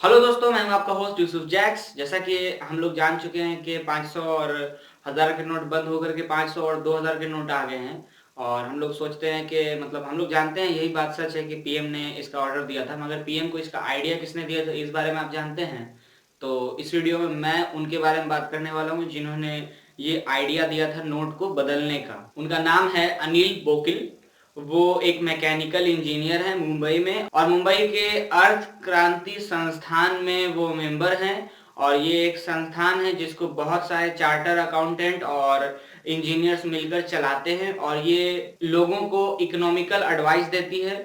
Hello दोस्तों, मैं हूं आपका होस्ट यूसुफ जैक्स। जैसा कि हम लोग जान चुके हैं कि 500 और 1000 के नोट बंद होकर के 500 और 2000 के नोट आ गए हैं। और हम लोग सोचते हैं कि हम लोग जानते हैं, यही बात सच है कि पीएम ने इसका ऑर्डर दिया था, मगर पीएम को इसका आइडिया किसने दिया था, इस बारे में आप जानते हैं? तो इस वीडियो में मैं उनके बारे में बात करने वाला हूं जिन्होंने ये आइडिया दिया था नोट को बदलने का। उनका नाम है अनिल बोकिल। वो एक मैकेनिकल इंजीनियर है मुंबई में, और मुंबई के अर्थ क्रांति संस्थान में वो मेंबर हैं। और ये एक संस्थान है जिसको बहुत सारे चार्टर अकाउंटेंट और इंजीनियर्स मिलकर चलाते हैं, और ये लोगों को इकोनॉमिकल एडवाइस देती है।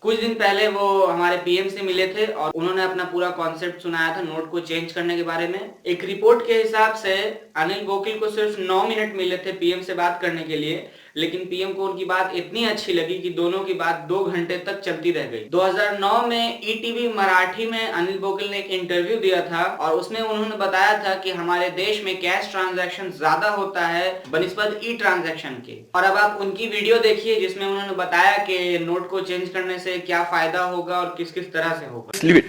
कुछ दिन पहले वो हमारे पीएम से मिले थे और उन्होंने अपना पूरा कॉन्सेप्ट सुनाया था नोट को चेंज करने के बारे में। एक रिपोर्ट के हिसाब से अनिल बोकिल को सिर्फ 9 मिनट मिले थे पीएम से बात करने के लिए, लेकिन पीएम को उनकी बात इतनी अच्छी लगी कि दोनों की बात 2 घंटे तक चलती रह गई। 2009 में ईटीवी मराठी में अनिल बोकिल ने एक इंटरव्यू दिया था और उसमें उन्होंने बताया था कि हमारे देश में कैश ट्रांजैक्शन ज्यादा होता है बनिस्बत ई ट्रांजैक्शन के। और अब आप उनकी वीडियो देखिए जिसमें उन्होंने बताया कि नोट को चेंज करने से क्या फायदा होगा और किस किस तरह से होगा।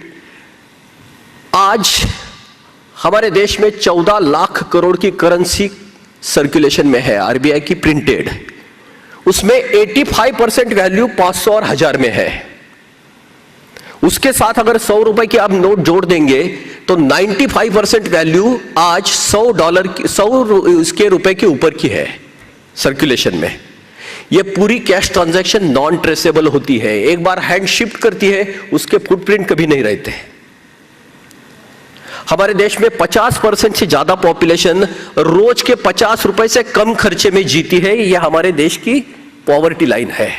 आज हमारे देश में 14 लाख करोड़ की करेंसी सर्कुलेशन में है, आरबीआई की प्रिंटेड। उसमें 85% वैल्यू 500 और 1000 में है। उसके साथ अगर 100 रुपए के आप नोट जोड़ देंगे तो 95% वैल्यू आज $100 की, 100 रुपए के ऊपर की है सर्कुलेशन में। यह पूरी कैश ट्रांजैक्शन नॉन ट्रेसेबल होती है। एक बार हैंड शिफ्ट करती है, उसके फुटप्रिंट कभी नहीं रहते। हमारे देश में 50% से ज्यादा पॉपुलेशन रोज के 50 रुपए से कम खर्चे में जीती है। यह हमारे देश की पॉवर्टी लाइन है।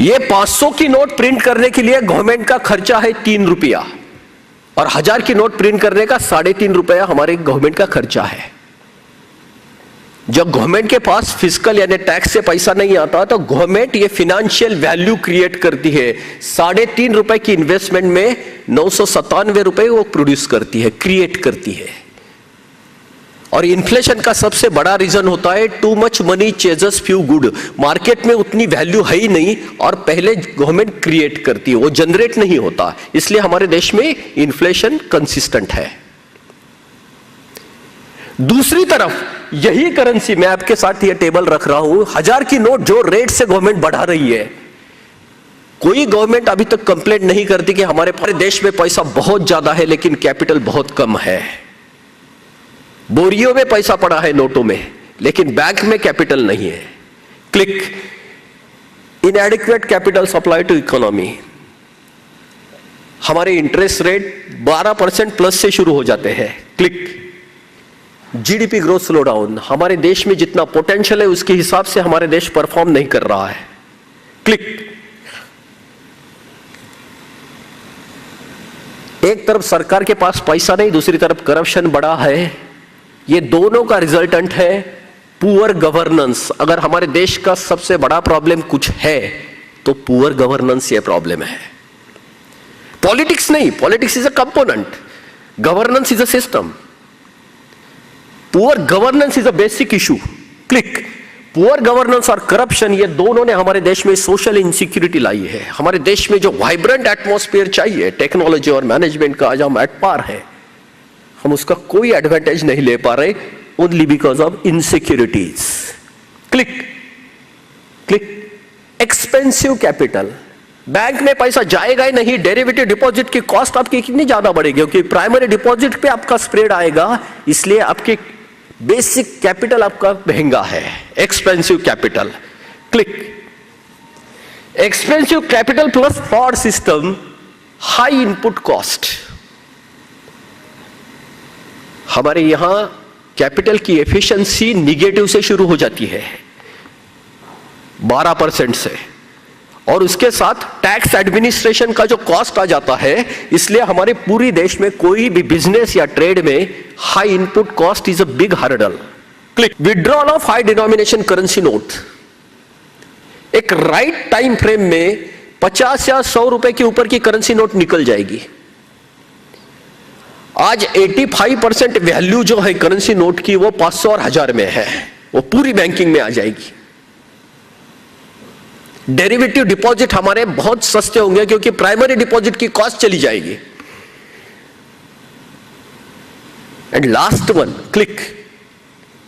यह 500 की नोट प्रिंट करने के लिए गवर्नमेंट का खर्चा है 3 रुपया, और 1000 की नोट प्रिंट करने का 3.5 रुपया हमारे गवर्नमेंट का खर्चा है। जब गवर्नमेंट के पास फिस्कल यानी टैक्स से पैसा नहीं आता तो गवर्नमेंट ये फिनेंशियल वैल्यू क्रिएट करती है। 3.5 रुपए की इन्वेस्टमेंट में 997 रुपए वो प्रोड्यूस करती है, क्रिएट करती है। और इन्फ्लेशन का सबसे बड़ा रीजन होता है too much money ceases few good. Market में उतनी वैल्यू है ही नहीं और पहले गवर्नमेंट क्रिएट करती है, वो जनरेट नहीं होता। इसलिए हमारे देश में इन्फ्लेशन कंसिस्टेंट है। दूसरी तरफ यही करेंसी, मैं आपके साथ ये टेबल रख रहा हूं, 1000 की नोट जो रेट से गवर्नमेंट बढ़ा रही है, कोई गवर्नमेंट अभी तक कंप्लेंट नहीं करती कि हमारे देश में पैसा बहुत ज्यादा है लेकिन कैपिटल बहुत कम है। बोरियों में पैसा पड़ा है नोटों में, लेकिन बैंक में कैपिटल नहीं है। Click, inadequate capital supply to economy. हमारे इंटरेस्ट रेट 12% प्लस से शुरू हो जाते हैं। Click, GDP growth slow down. हमारे देश में जितना पोटेंशियल है उसके हिसाब से हमारे देश परफॉर्म नहीं कर रहा है। क्लिक, एक तरफ सरकार के पास पैसा नहीं, दूसरी तरफ करप्शन बड़ा है। ये दोनों का रिजल्टेंट है पुअर गवर्नेंस। अगर हमारे देश का सबसे बड़ा प्रॉब्लम कुछ है तो पुअर गवर्नेंस ये प्रॉब्लम है। पॉलिटिक्स नहीं, politics is a component, governance is a system. Poor governance is a basic issue. Click, poor governance और करप्शन, ये दोनों ने हमारे देश में सोशल इनसिक्योरिटी लाई है। हमारे देश में जो वाइब्रेंट एटमॉस्फेयर चाहिए टेक्नोलॉजी और मैनेजमेंट का, आज हम एट पार है, हम उसका कोई एडवांटेज नहीं ले पा रहे, only because of insecurities. Click click, expensive capital. Bank में पैसा जाएगा ही नहीं, डेरिवेटिव डिपॉजिट की कॉस्ट आपकी कितनी ज्यादा बढ़ेगी, क्योंकि प्राइमरी डिपॉजिट पे आपका स्प्रेड आएगा, इसलिए आपके बेसिक कैपिटल आपका महंगा है। Expensive capital. Click, expensive capital plus fraud system, high input cost. हमारे यहां कैपिटल की एफिशिएंसी निगेटिव से शुरू हो जाती है 12% से, और उसके साथ टैक्स एडमिनिस्ट्रेशन का जो कॉस्ट आ जाता है, इसलिए हमारे पूरी देश में कोई भी बिजनेस या ट्रेड में high input cost is a big hurdle. Click, withdrawal of high denomination currency note. एक राइट टाइम फ्रेम में 50 या 100 रुपए के ऊपर की करेंसी नोट निकल जाएगी। आज 85% वैल्यू जो है करेंसी नोट की वो 500 और 1000 में है, वो पूरी बैंकिंग में आ जाएगी। डेरिवेटिव डिपॉजिट हमारे बहुत सस्ते होंगे क्योंकि प्राइमरी डिपॉजिट की कॉस्ट चली जाएगी। And last one, click,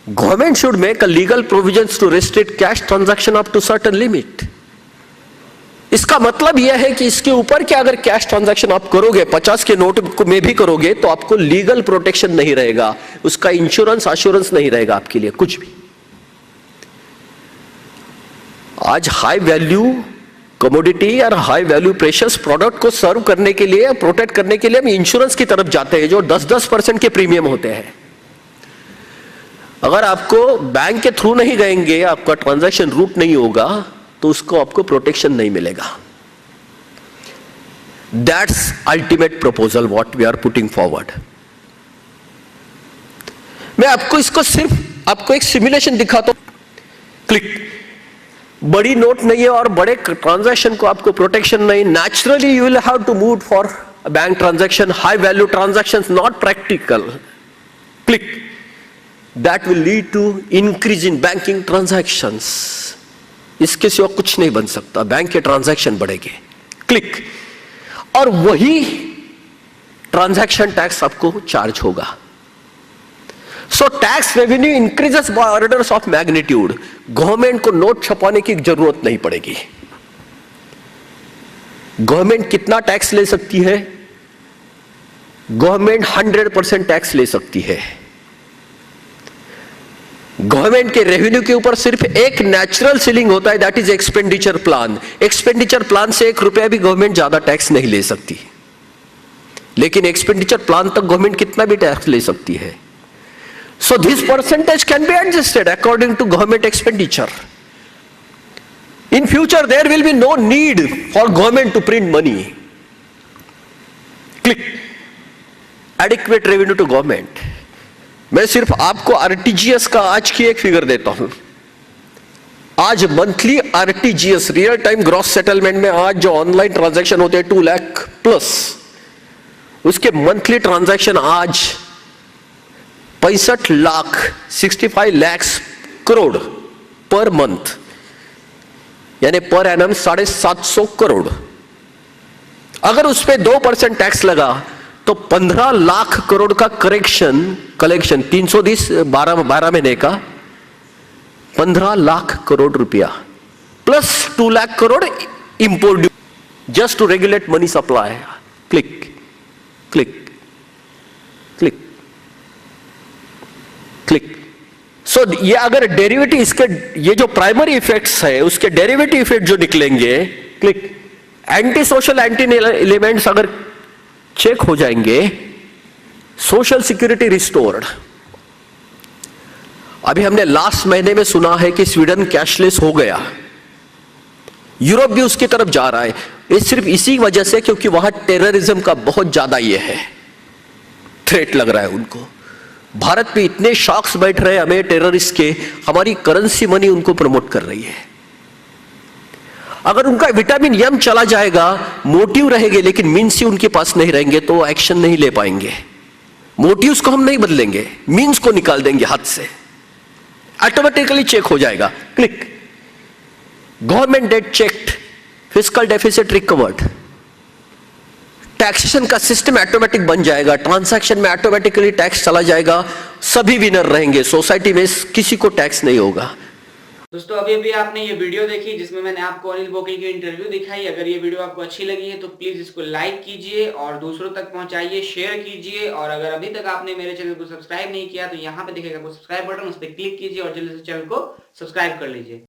government should make a legal provisions to restrict cash transaction up to certain limit. इसका मतलब यह है कि इसके ऊपर क्या अगर कैश ट्रांजैक्शन आप करोगे 50 के नोट में भी करोगे तो आपको लीगल प्रोटेक्शन नहीं रहेगा, उसका इंश्योरेंस अश्योरेंस नहीं रहेगा आपके लिए कुछ भी। आज हाई वैल्यू कमोडिटी और हाई वैल्यू प्रेशियस प्रोडक्ट को सर्व करने के लिए, प्रोटेक्ट करने के लिए हम इंश्योरेंस की तरफ जाते हैं जो 10-10% के प्रीमियम होते हैं। अगर आपको बैंक के थ्रू नहीं गएंगे, आपका ट्रांजैक्शन रूट नहीं होगा तो उसको आपको प्रोटेक्शन नहीं मिलेगा। That's ultimate proposal what we are putting forward. मैं आपको इसको सिर्फ आपको एक सिमुलेशन दिखाता हूं, क्लिक। बड़ी नोट नहीं है और बड़े ट्रांजैक्शन को आपको प्रोटेक्शन नहीं, naturally you will have to move for bank transaction, high value transactions, not practical, click. That will lead to increase in banking transactions. इसके सिवा कुछ नहीं बन सकता, बैंक के ट्रांजैक्शन बढ़ेंगे, क्लिक। और वही ट्रांजैक्शन टैक्स आपको चार्ज होगा। So tax revenue increases by orders of magnitude. Government को नोट छपाने की जरूरत नहीं पड़ेगी। गवर्नमेंट कितना टैक्स ले सकती है? गवर्नमेंट 100% टैक्स ले सकती है। गवर्नमेंट के रेवेन्यू के ऊपर सिर्फ एक नेचुरल सीलिंग होता है, that is expenditure plan. Expenditure plan से 1 रुपया भी गवर्नमेंट ज्यादा टैक्स नहीं ले सकती, लेकिन एक्सपेंडिचर प्लान तक गवर्नमेंट कितना भी टैक्स ले सकती है। So this percentage can be adjusted according to government expenditure. In future there will be no need for government to print money, click. Adequate revenue to government. मैं सिर्फ आपको RTGS का आज की एक फिगर देता हूं। आज monthly RTGS, real time gross settlement में आज जो ऑनलाइन ट्रांजैक्शन होते हैं 2 लाख प्लस, उसके मंथली ट्रांजैक्शन आज 65 लाख 65 लाख करोड़ पर मंथ, यानी पर एनम 750 करोड़। अगर उस पर 2% टैक्स लगा तो 15 लाख करोड़ का कलेक्शन 320 12 महीने का 15 लाख करोड़ रुपया plus 2 lakh crore import duty just to regulate money supply, click click click click. So ये अगर डेरिवेटिव, इसके ये जो प्राइमरी इफेक्ट्स है उसके डेरिवेटिव इफेक्ट जो निकलेंगे, click. Anti social anti elements अगर चेक हो जाएंगे, सोशल सिक्योरिटी रिस्टोर्ड। अभी हमने लास्ट महीने में सुना है कि स्वीडन कैशलेस हो गया, यूरोप भी उसकी तरफ जा रहा है। ये सिर्फ इसी वजह से क्योंकि वहां टेररिज्म का बहुत ज्यादा ये है, थ्रेट लग रहा है उनको। भारत पे इतने शॉक्स बैठ रहे हैं हमें टेररिस्ट के, हमारी करेंसी मनी उनको प्रमोट कर रही है। अगर उनका विटामिन एम चला जाएगा, मोटिव रहेंगे लेकिन मीन्स ही उनके पास नहीं रहेंगे तो एक्शन नहीं ले पाएंगे। मोटिव्स को हम नहीं बदलेंगे, मीन्स को निकाल देंगे हाथ से, ऑटोमेटिकली चेक हो जाएगा, click. Government debt checked, fiscal deficit recovered, taxation का सिस्टम ऑटोमेटिक बन जाएगा, ट्रांजैक्शन में ऑटोमेटिकली टैक्स चला जाएगा, सभी विनर रहेंगे, सोसाइटी में किसी को टैक्स नहीं होगा। दोस्तों अभी आपने ये वीडियो देखी जिसमें मैंने आपको अनिल बोकिल की इंटरव्यू दिखाई। अगर ये वीडियो आपको अच्छी लगी है तो प्लीज इसको लाइक कीजिए और दूसरों तक पहुंचाइए, शेयर कीजिए। और अगर अभी तक आपने मेरे चैनल को सब्सक्राइब नहीं किया तो यहाँ पे दिखेगा सब्सक्राइब बटन, उस पर क्लिक कीजिए और जल्दी से चैनल को सब्सक्राइब कर लीजिए।